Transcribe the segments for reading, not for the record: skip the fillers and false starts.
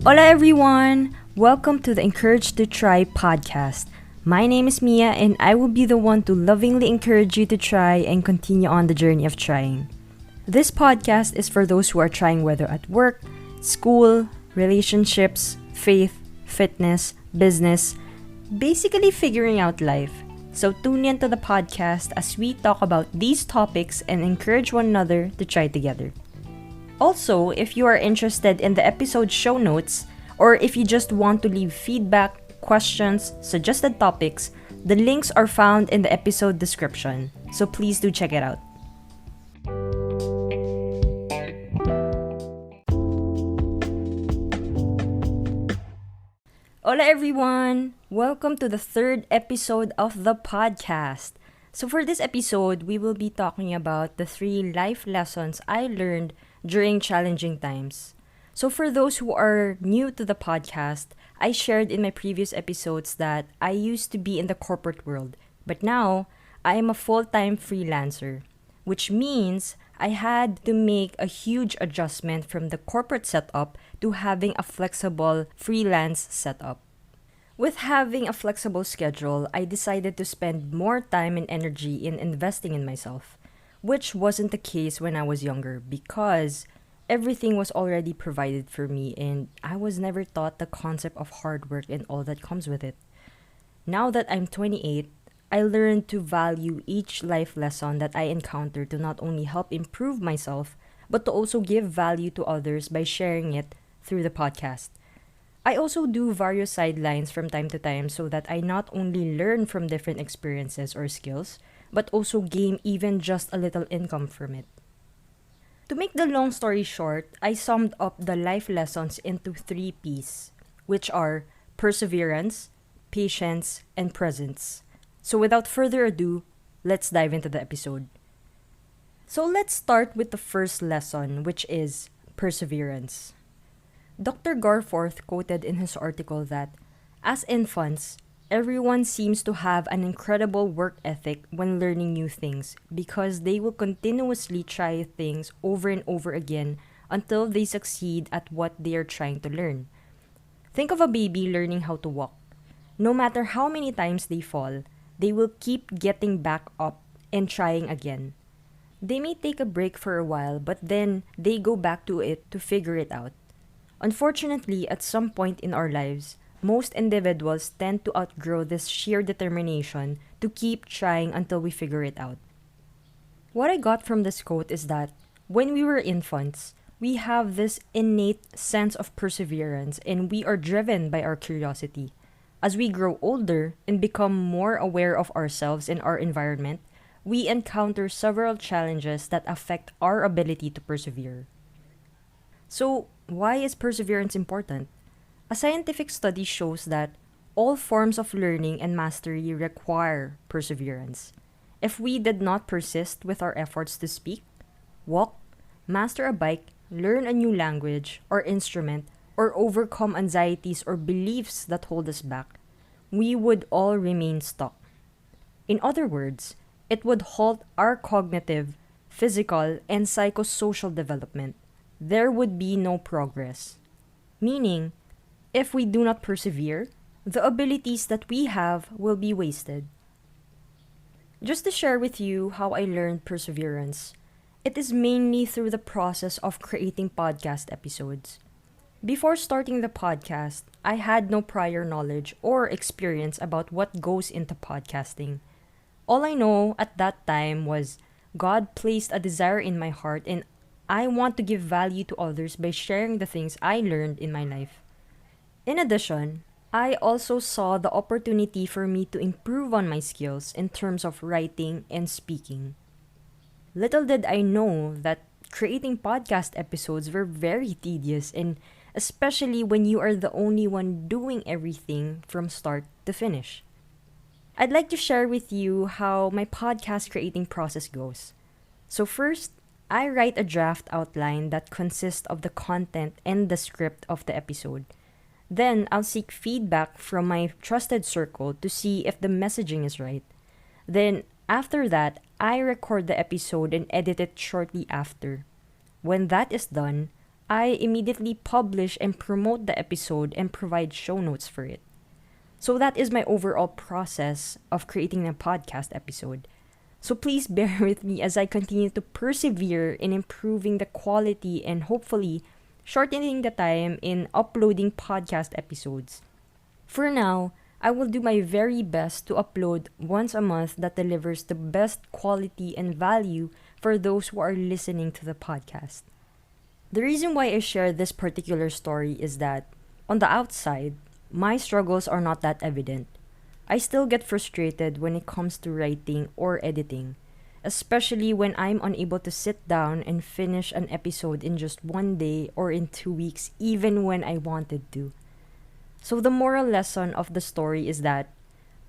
Hola everyone! Welcome to the Encourage to Try podcast. My name is Miya and I will be the one to lovingly encourage you to try and continue on the journey of trying. This podcast is for those who are trying whether at work, school, relationships, faith, fitness, business, basically figuring out life. So tune in to the podcast as we talk about these topics and encourage one another to try together. Also, if you are interested in the episode show notes, or if you just want to leave feedback, questions, suggested topics, the links are found in the episode description. So please do check it out. Hola everyone! Welcome to the third episode of the podcast. So for this episode, we will be talking about the 3 life lessons I learned during challenging times. So for those who are new to the podcast, I shared in my previous episodes that I used to be in the corporate world, but now I am a full-time freelancer, which means I had to make a huge adjustment from the corporate setup to having a flexible freelance setup. With having a flexible schedule, I decided to spend more time and energy in investing in myself, which wasn't the case when I was younger because everything was already provided for me and I was never taught the concept of hard work and all that comes with it. Now that I'm 28, I learned to value each life lesson that I encounter to not only help improve myself, but to also give value to others by sharing it through the podcast. I also do various sidelines from time to time so that I not only learn from different experiences or skills, but also gain even just a little income from it. To make the long story short, I summed up the life lessons into 3 P's, which are perseverance, patience, and presence. So without further ado, let's dive into the episode. So let's start with the first lesson, which is perseverance. Dr. Garforth quoted in his article that, as infants, everyone seems to have an incredible work ethic when learning new things because they will continuously try things over and over again until they succeed at what they are trying to learn. Think of a baby learning how to walk. No matter how many times they fall, they will keep getting back up and trying again. They may take a break for a while, but then they go back to it to figure it out. Unfortunately, at some point in our lives, most individuals tend to outgrow this sheer determination to keep trying until we figure it out. What I got from this quote is that when we were infants, we have this innate sense of perseverance and we are driven by our curiosity. As we grow older and become more aware of ourselves and our environment, we encounter several challenges that affect our ability to persevere. So, why is perseverance important? A scientific study shows that all forms of learning and mastery require perseverance. If we did not persist with our efforts to speak, walk, master a bike, learn a new language or instrument, or overcome anxieties or beliefs that hold us back, we would all remain stuck. In other words, it would halt our cognitive, physical, and psychosocial development. There would be no progress. Meaning, if we do not persevere, the abilities that we have will be wasted. Just to share with you how I learned perseverance, it is mainly through the process of creating podcast episodes. Before starting the podcast, I had no prior knowledge or experience about what goes into podcasting. All I know at that time was God placed a desire in my heart and I want to give value to others by sharing the things I learned in my life. In addition, I also saw the opportunity for me to improve on my skills in terms of writing and speaking. Little did I know that creating podcast episodes were very tedious and especially when you are the only one doing everything from start to finish. I'd like to share with you how my podcast creating process goes. So first, I write a draft outline that consists of the content and the script of the episode. Then, I'll seek feedback from my trusted circle to see if the messaging is right. Then, after that, I record the episode and edit it shortly after. When that is done, I immediately publish and promote the episode and provide show notes for it. So that is my overall process of creating a podcast episode. So please bear with me as I continue to persevere in improving the quality and hopefully shortening the time in uploading podcast episodes. For now, I will do my very best to upload once a month that delivers the best quality and value for those who are listening to the podcast. The reason why I share this particular story is that, on the outside, my struggles are not that evident. I still get frustrated when it comes to writing or editing, especially when I'm unable to sit down and finish an episode in just one day or in 2 weeks, even when I wanted to. So, the moral lesson of the story is that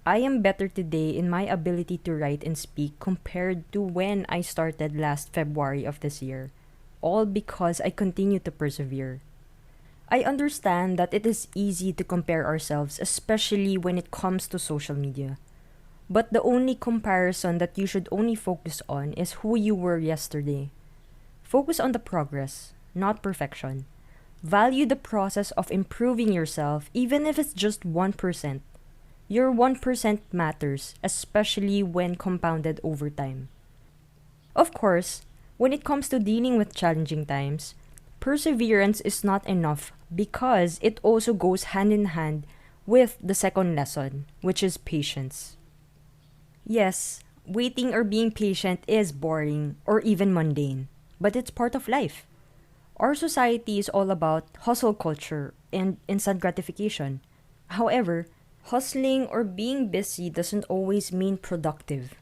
I am better today in my ability to write and speak compared to when I started last February of this year, all because I continue to persevere. I understand that it is easy to compare ourselves, especially when it comes to social media. But the only comparison that you should only focus on is who you were yesterday. Focus on the progress, not perfection. Value the process of improving yourself, even if it's just 1%. Your 1% matters, especially when compounded over time. Of course, when it comes to dealing with challenging times, perseverance is not enough because it also goes hand in hand with the second lesson, which is patience. Yes, waiting or being patient is boring or even mundane, but it's part of life. Our society is all about hustle culture and instant gratification. However, hustling or being busy doesn't always mean productive.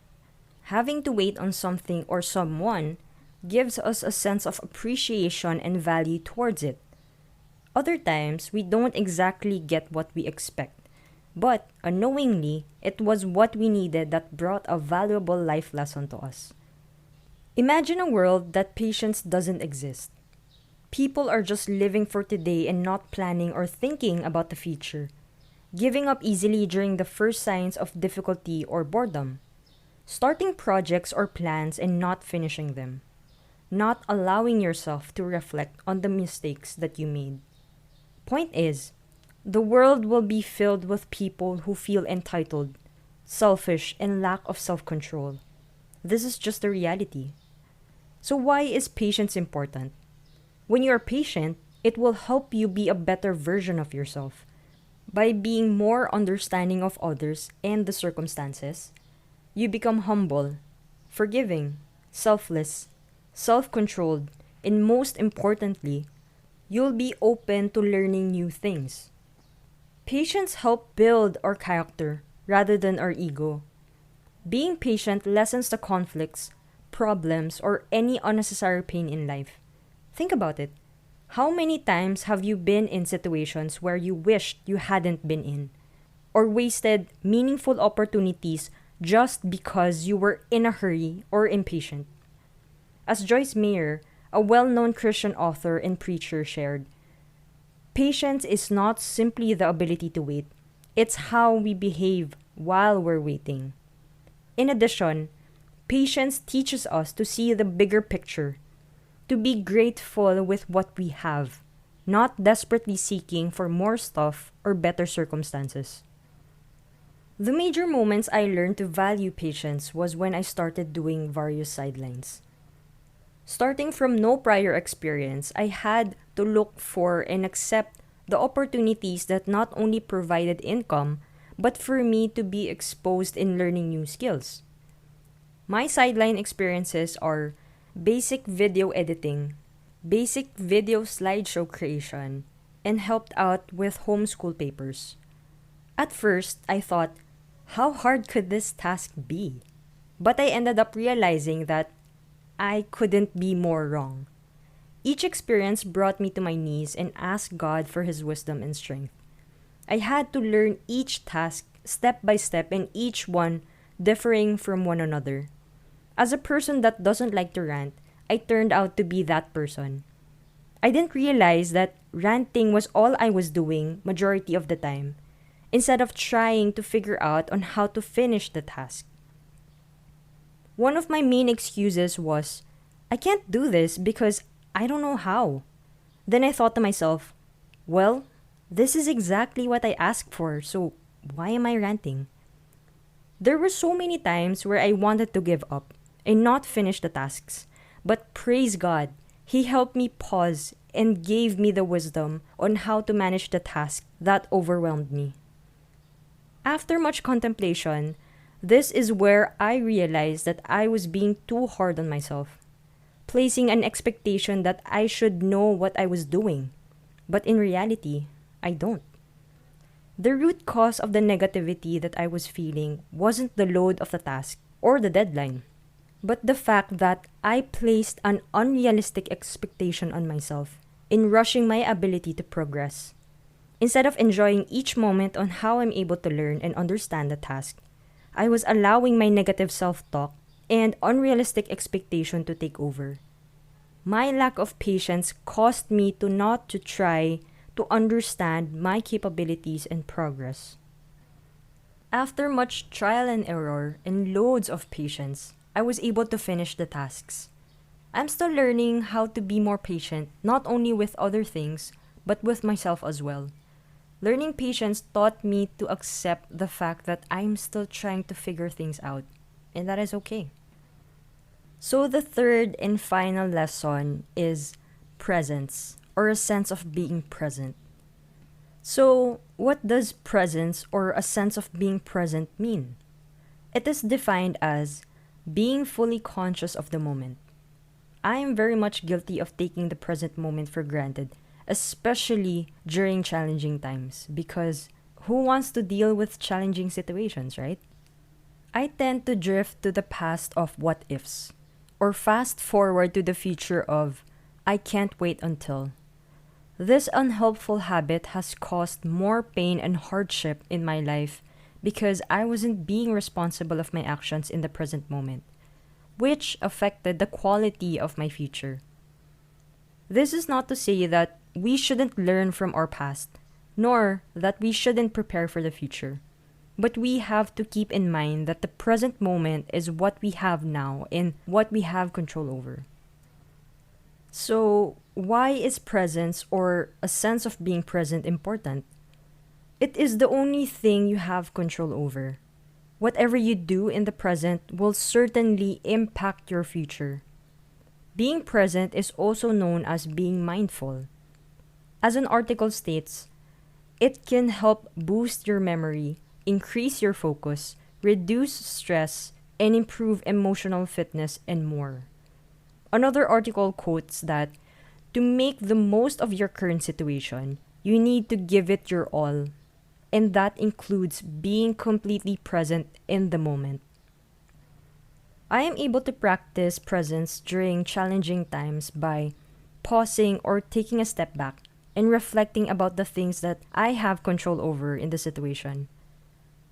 Having to wait on something or someone gives us a sense of appreciation and value towards it. Other times, we don't exactly get what we expect, but unknowingly, it was what we needed that brought a valuable life lesson to us. Imagine a world that patience doesn't exist. People are just living for today and not planning or thinking about the future, giving up easily during the first signs of difficulty or boredom, starting projects or plans and not finishing them, not allowing yourself to reflect on the mistakes that you made. Point is, the world will be filled with people who feel entitled, selfish, and lack of self-control. This is just the reality. So why is patience important? When you are patient, it will help you be a better version of yourself. By being more understanding of others and the circumstances, you become humble, forgiving, selfless, self-controlled, and most importantly, you'll be open to learning new things. Patience helps build our character rather than our ego. Being patient lessens the conflicts, problems, or any unnecessary pain in life. Think about it. How many times have you been in situations where you wished you hadn't been in? Or wasted meaningful opportunities just because you were in a hurry or impatient? As Joyce Meyer, a well-known Christian author and preacher, shared, patience is not simply the ability to wait. It's how we behave while we're waiting. In addition, patience teaches us to see the bigger picture, to be grateful with what we have, not desperately seeking for more stuff or better circumstances. The major moments I learned to value patience was when I started doing various sidelines. Starting from no prior experience, I had to look for and accept the opportunities that not only provided income, but for me to be exposed in learning new skills. My sideline experiences are basic video editing, basic video slideshow creation, and helped out with homeschool papers. At first, I thought, how hard could this task be? But I ended up realizing that I couldn't be more wrong. Each experience brought me to my knees and asked God for His wisdom and strength. I had to learn each task step by step and each one differing from one another. As a person that doesn't like to rant, I turned out to be that person. I didn't realize that ranting was all I was doing majority of the time, instead of trying to figure out on how to finish the task. One of my main excuses was, I can't do this because I don't know how. Then I thought to myself, well, this is exactly what I asked for, so why am I ranting? There were so many times where I wanted to give up and not finish the tasks. But praise God, He helped me pause and gave me the wisdom on how to manage the task that overwhelmed me. After much contemplation, this is where I realized that I was being too hard on myself, placing an expectation that I should know what I was doing. But in reality, I don't. The root cause of the negativity that I was feeling wasn't the load of the task or the deadline, but the fact that I placed an unrealistic expectation on myself in rushing my ability to progress. Instead of enjoying each moment on how I'm able to learn and understand the task, I was allowing my negative self-talk and unrealistic expectation to take over. My lack of patience caused me to not to try to understand my capabilities and progress. After much trial and error and loads of patience, I was able to finish the tasks. I'm still learning how to be more patient, not only with other things, but with myself as well. Learning patience taught me to accept the fact that I'm still trying to figure things out, and that is okay. So the third and final lesson is presence, or a sense of being present. So, what does presence or a sense of being present mean? It is defined as being fully conscious of the moment. I am very much guilty of taking the present moment for granted, especially during challenging times, because who wants to deal with challenging situations, right? I tend to drift to the past of what ifs, or fast forward to the future of I can't wait until. This unhelpful habit has caused more pain and hardship in my life because I wasn't being responsible of my actions in the present moment, which affected the quality of my future. This is not to say that we shouldn't learn from our past, nor that we shouldn't prepare for the future. But we have to keep in mind that the present moment is what we have now and what we have control over. So, why is presence or a sense of being present important? It is the only thing you have control over. Whatever you do in the present will certainly impact your future. Being present is also known as being mindful. As an article states, it can help boost your memory, increase your focus, reduce stress, and improve emotional fitness and more. Another article quotes that to make the most of your current situation, you need to give it your all, and that includes being completely present in the moment. I am able to practice presence during challenging times by pausing or taking a step back and reflecting about the things that I have control over in the situation.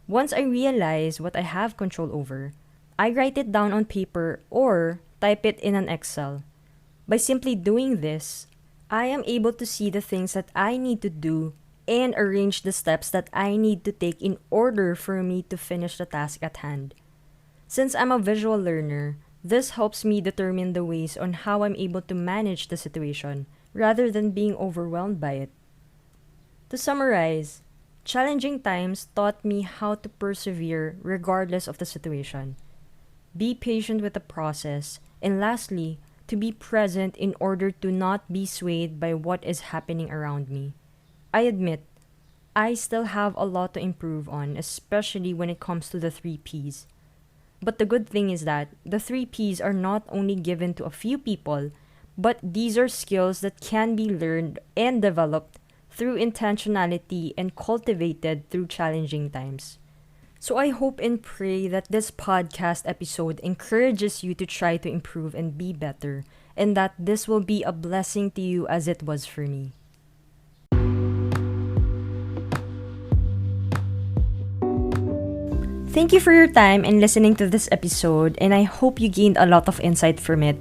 Once I realize what I have control over, I write it down on paper or type it in an Excel. By simply doing this, I am able to see the things that I need to do and arrange the steps that I need to take in order for me to finish the task at hand. Since I'm a visual learner, this helps me determine the ways on how I'm able to manage the situation rather than being overwhelmed by it. To summarize, challenging times taught me how to persevere regardless of the situation, be patient with the process, and lastly, to be present in order to not be swayed by what is happening around me. I admit, I still have a lot to improve on, especially when it comes to the 3 Ps. But the good thing is that the 3 Ps are not only given to a few people, but these are skills that can be learned and developed through intentionality and cultivated through challenging times. So I hope and pray that this podcast episode encourages you to try to improve and be better, and that this will be a blessing to you as it was for me. Thank you for your time in listening to this episode, and I hope you gained a lot of insight from it.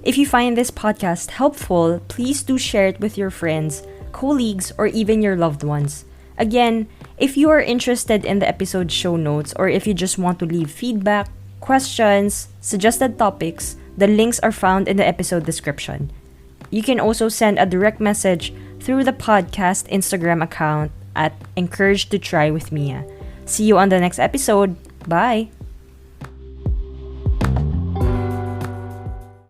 If you find this podcast helpful, please do share it with your friends, colleagues, or even your loved ones. Again, if you are interested in the episode show notes or if you just want to leave feedback, questions, suggested topics, the links are found in the episode description. You can also send a direct message through the podcast Instagram account at Encourage to Try with Mia. See you on the next episode. Bye!